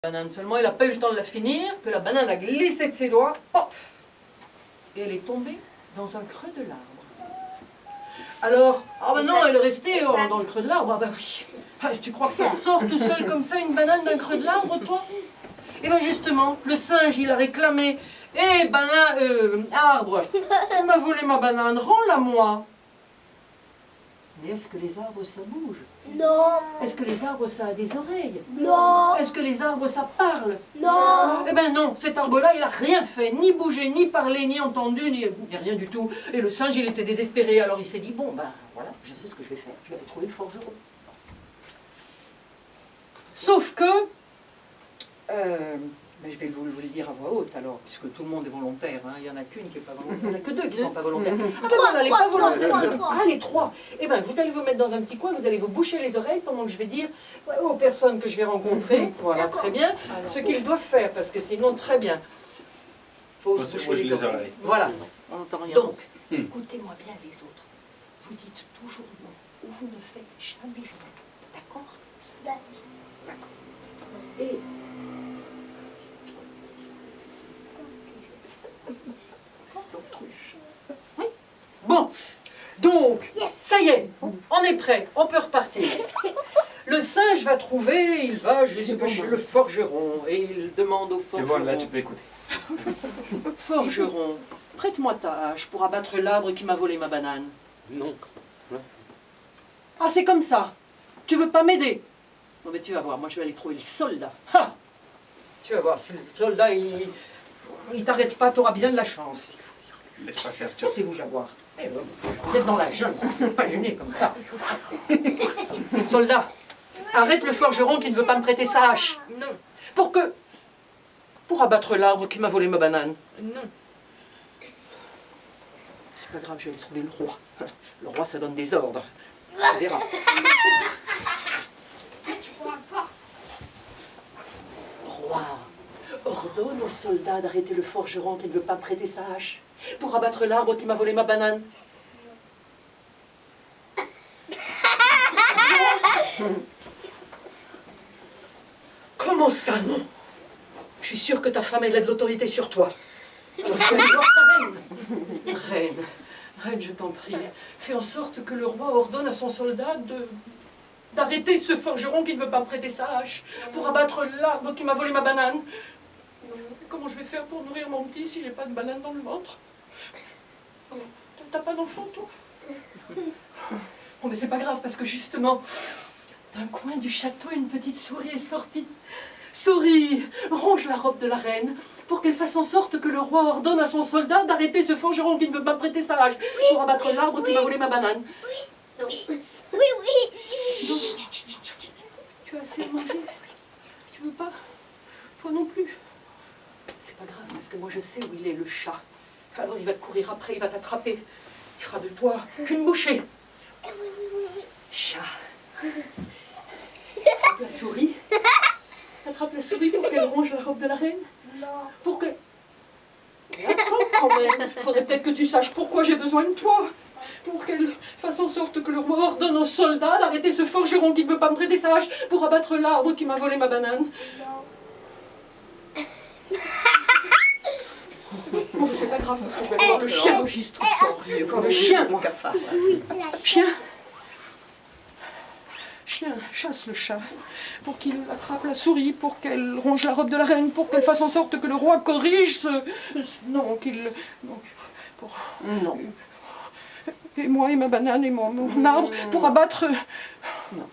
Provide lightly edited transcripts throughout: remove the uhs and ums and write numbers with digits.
Banane seulement, il n'a pas eu le temps de la finir, que la banane a glissé de ses doigts, pof, et elle est tombée dans un creux de l'arbre. Alors, ah ben non, elle est restée dans le creux de l'arbre, ah ben oui. Ah, tu crois que ça sort tout seul comme ça, une banane d'un creux de l'arbre, toi? Et bien justement, le singe, il a réclamé, hé, arbre, tu m'as volé ma banane, rends-la moi. Mais est-ce que les arbres, ça bouge? Non. Est-ce que les arbres, ça a des oreilles? Non. Est-ce que les arbres, ça parle? Non. Eh ben non, cet arbre-là, il a rien fait, ni bougé, ni parlé, ni entendu, ni rien du tout. Et le singe, il était désespéré, alors il s'est dit, bon, ben voilà, je sais ce que je vais faire, je vais aller trouver le forgeron. Sauf que, mais je vais vous le dire à voix haute alors, puisque tout le monde est volontaire, hein. Il n'y en a qu'une qui n'est pas volontaire, il n'y en a que deux qui ne sont pas volontaires. Ah ben voilà, elle n'est pas volontaire. Ah, les trois. Eh bien, vous allez vous mettre dans un petit coin, vous allez vous boucher les oreilles pendant que je vais dire aux personnes que je vais rencontrer, voilà, très bien, ce qu'ils doivent faire, parce que sinon, très bien. Il faut se boucher les oreilles. Voilà. On n'entend rien. Donc, écoutez-moi bien les autres. Vous dites toujours non, ou vous ne faites jamais rien. D'accord? D'accord. Et... Oui. Bon, donc, ça y est, on est prêt, on peut repartir. Le singe va trouver, il va jusque chez le forgeron et il demande au forgeron. C'est bon, là tu peux écouter. Forgeron, prête-moi ta hache pour abattre l'arbre qui m'a volé ma banane. Non. Ah, c'est comme ça. Tu veux pas m'aider? Non, mais tu vas voir, moi je vais aller trouver le soldat. Ha! Tu vas voir, si le soldat il t'arrête pas, tu auras bien de la chance. Laisse passer Arthur. C'est vous, Jaguar. Vous êtes dans la jungle, pas gêné comme ça. Soldat, arrête le forgeron qui ne veut pas me prêter sa hache. Non. Pour abattre l'arbre qui m'a volé ma banane. Non. C'est pas grave, je vais trouver le roi. Le roi, ça donne des ordres. Tu verras. Roi, ordonne au soldat d'arrêter le forgeron qui ne veut pas me prêter sa hache pour abattre l'arbre qui m'a volé ma banane. Comment ça, non? Je suis sûre que ta femme, elle a de l'autorité sur toi. Alors je vais aller voir ta reine. Reine, je t'en prie, fais en sorte que le roi ordonne à son soldat d'arrêter ce forgeron qui ne veut pas me prêter sa hache pour abattre l'arbre qui m'a volé ma banane. Comment je vais faire pour nourrir mon petit si j'ai pas de banane dans le ventre? T'as pas d'enfant, toi? Bon, mais c'est pas grave, parce que justement, d'un coin du château, une petite souris est sortie. Souris, ronge la robe de la reine pour qu'elle fasse en sorte que le roi ordonne à son soldat d'arrêter ce forgeron qui ne veut pas me prêter sa hache pour abattre l'arbre qui m'a volé ma banane. Oui. Oui. Donc, tu as assez mangé? Tu veux pas? Toi non plus? C'est pas grave, parce que moi je sais où il est, le chat. Alors il va te courir après, il va t'attraper. Il fera de toi qu'une bouchée. Chat. Attrape la souris. Attrape la souris pour qu'elle ronge la robe de la reine. Non. Pour que... Mais attends quand même. Il faudrait peut-être que tu saches pourquoi j'ai besoin de toi. Pour qu'elle fasse en sorte que le roi ordonne aux soldats d'arrêter ce forgeron qui ne veut pas me prêter sa hache pour abattre l'arbre qui m'a volé ma banane. Bon, c'est pas grave, parce que je vais aller voir le chien. Registre fort. Je vais voir le chien. Mon cafard. Chien. Chien, chasse le chat pour qu'il attrape la souris, pour qu'elle ronge la robe de la reine, pour qu'elle fasse en sorte que le roi corrige non, qu'il... Non. Et moi et ma banane et mon arbre pour abattre... Non.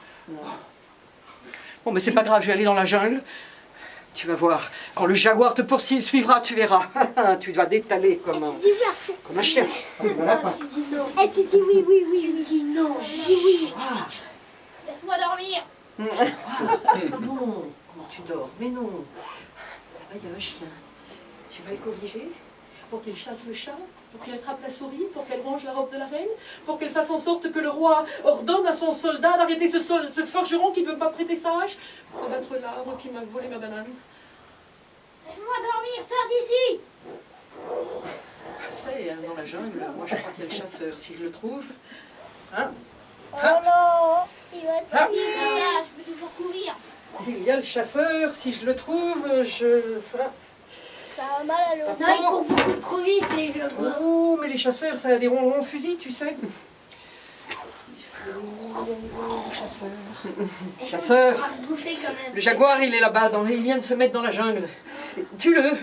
Bon, mais c'est pas grave, je vais aller dans la jungle. Tu vas voir, quand le jaguar te poursuivra, tu verras. Tu vas détaler comme un chien. Tu dis non. Elle te dit oui. Tu dis non. Dis oui. Laisse-moi dormir. Non, comment tu dors? Mais non. Là-bas, il y a un chien. Tu vas le corriger pour qu'il chasse le chat, pour qu'il attrape la souris, pour qu'elle ronge la robe de la reine, pour qu'elle fasse en sorte que le roi ordonne à son soldat d'arrêter ce forgeron qui ne veut pas prêter sa hache pour abattre l'arbre qui m'a volé ma banane. Laisse-moi dormir. Sors d'ici. Tu sais, dans la jungle, moi je crois qu'il y a le chasseur, si je le trouve. Hein? Oh non. Il va te dire ça. Je peux toujours courir. Il y a le chasseur, si je le trouve, je... Ça va mal à l'eau. Pas Non, ils courent beaucoup trop vite, les jaguars. Oh, mais les chasseurs, ça a des ronrons fusils, tu sais. Chasseur. On va se bouffer quand même. Le jaguar, il est là-bas, il vient de se mettre dans la jungle. Tue-le.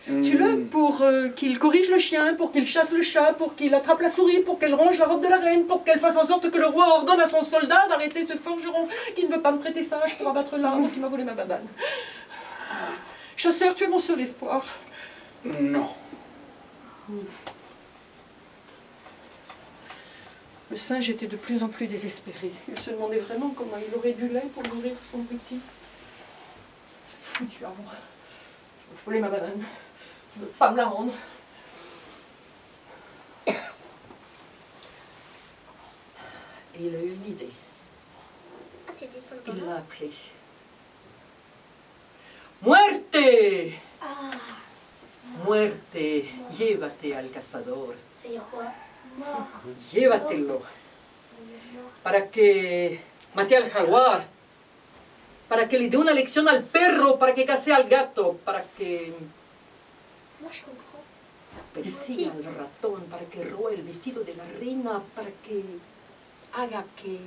Tue-le pour qu'il corrige le chien, pour qu'il chasse le chat, pour qu'il attrape la souris, pour qu'elle ronge la robe de la reine, pour qu'elle fasse en sorte que le roi ordonne à son soldat d'arrêter ce forgeron qui ne veut pas me prêter sage pour abattre l'arbre qui m'a volé ma banane. Chasseur, tu es mon seul espoir. Non. Le singe était de plus en plus désespéré. Il se demandait vraiment comment il aurait du lait pour nourrir son petit. Foutu arbre. Je me volé ma banane. Je ne veux pas me la rendre. Et il a eu une idée. Ah, c'était ça le Il combat. l'a appelé. Muerte! Ah, Muerte, llévate al cazador. ça veut dire quoi? Mort. Llévatelo. Para que mate al jaguar. Para que le dé una lección al perro. Para que case al gato. Para que Moi, je comprends. persiga al ratón. Para que robe el vestido de la reina. Para que haga que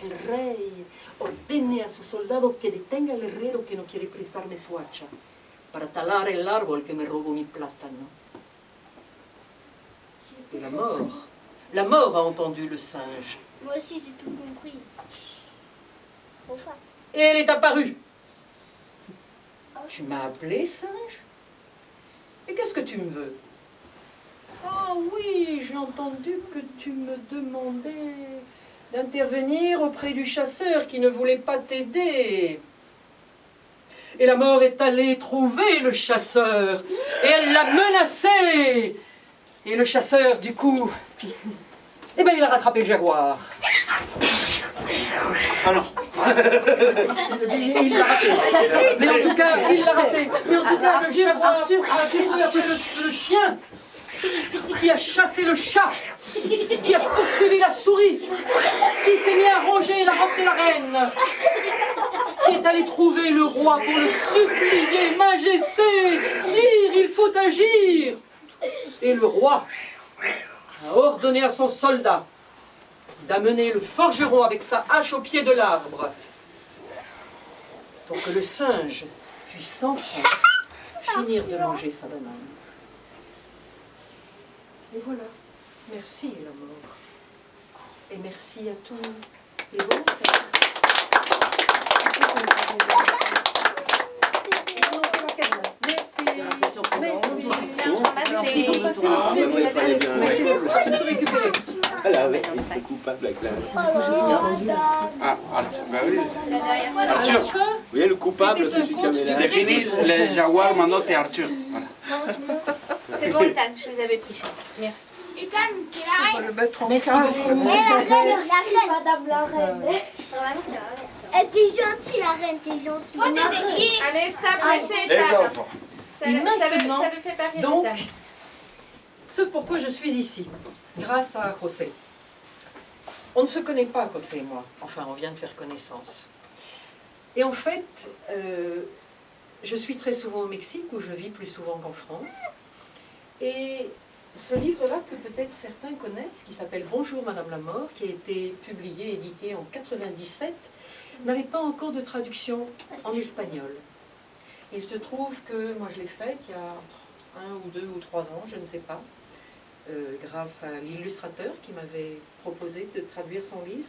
el rey ordene a su soldado que detenga al herrero que no quiere prestarme su hacha. Para talar el árbol que me robó mi plátano. Et la mort a entendu le singe. Moi aussi, j'ai tout compris. Enfin. Et elle est apparue. Tu m'as appelé singe? Et qu'est-ce que tu me veux? Ah oui, j'ai entendu que tu me demandais d'intervenir auprès du chasseur qui ne voulait pas t'aider. Et la mort est allée trouver le chasseur. Et elle l'a menacé. Et le chasseur, du coup, eh ben, il a rattrapé le jaguar. Ah non. Il l'a raté. Mais en tout cas, il l'a raté. Mais en tout cas, le jaguar a couru après le chien, qui a chassé le chat, qui a poursuivi la souris, qui s'est mis à ronger la robe de la reine, qui est allé trouver le roi pour le supplier. Majesté, sire, il faut agir. Et le roi a ordonné à son soldat d'amener le forgeron avec sa hache au pied de l'arbre pour que le singe puisse enfin finir de manger sa banane. Et voilà. Merci la mort. Et merci à tous les vôtres. Elle avait été coupable avec la... Ah, Arthur, bah oui. Arthur, vous voyez le coupable, c'est celui qui avait la... C'est fini, le jaguar, maintenant t'es Arthur. Voilà. C'est bon, Ethan, je les avais trichés. Merci. Ethan, t'es la reine. Le mettre en Merci beaucoup. Madame la reine. Normalement, c'est la reine. Elle était gentille, la reine, t'es gentille. Toi, t'étais qui? Allez, stop, laissez Les Ethan. enfants. Ça Et le maintenant, fait pas rire, donc, Ethan. ce pourquoi je suis ici, grâce à José. On ne se connaît pas, José et moi. Enfin, on vient de faire connaissance. Et en fait, je suis très souvent au Mexique, où je vis plus souvent qu'en France. Et ce livre-là, que peut-être certains connaissent, qui s'appelle Bonjour Madame la Mort, qui a été publié, édité en 97, n'avait pas encore de traduction en espagnol. Il se trouve que moi je l'ai faite il y a 1 ou 2 ou 3 ans, je ne sais pas, grâce à l'illustrateur qui m'avait proposé de traduire son livre.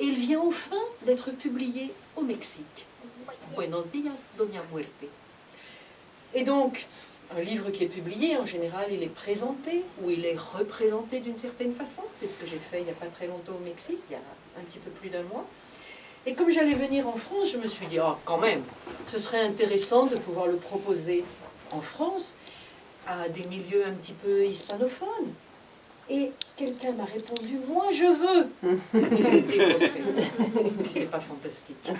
Et il vient enfin d'être publié au Mexique. Buenos días, Doña Muerte. Et donc, un livre qui est publié, en général, il est présenté ou il est représenté d'une certaine façon. C'est ce que j'ai fait il n'y a pas très longtemps au Mexique, il y a un petit peu plus d'1 mois. Et comme j'allais venir en France, je me suis dit, oh, quand même, ce serait intéressant de pouvoir le proposer en France à des milieux un petit peu hispanophones. Et quelqu'un m'a répondu, moi je veux. Et c'était José. C'est pas fantastique.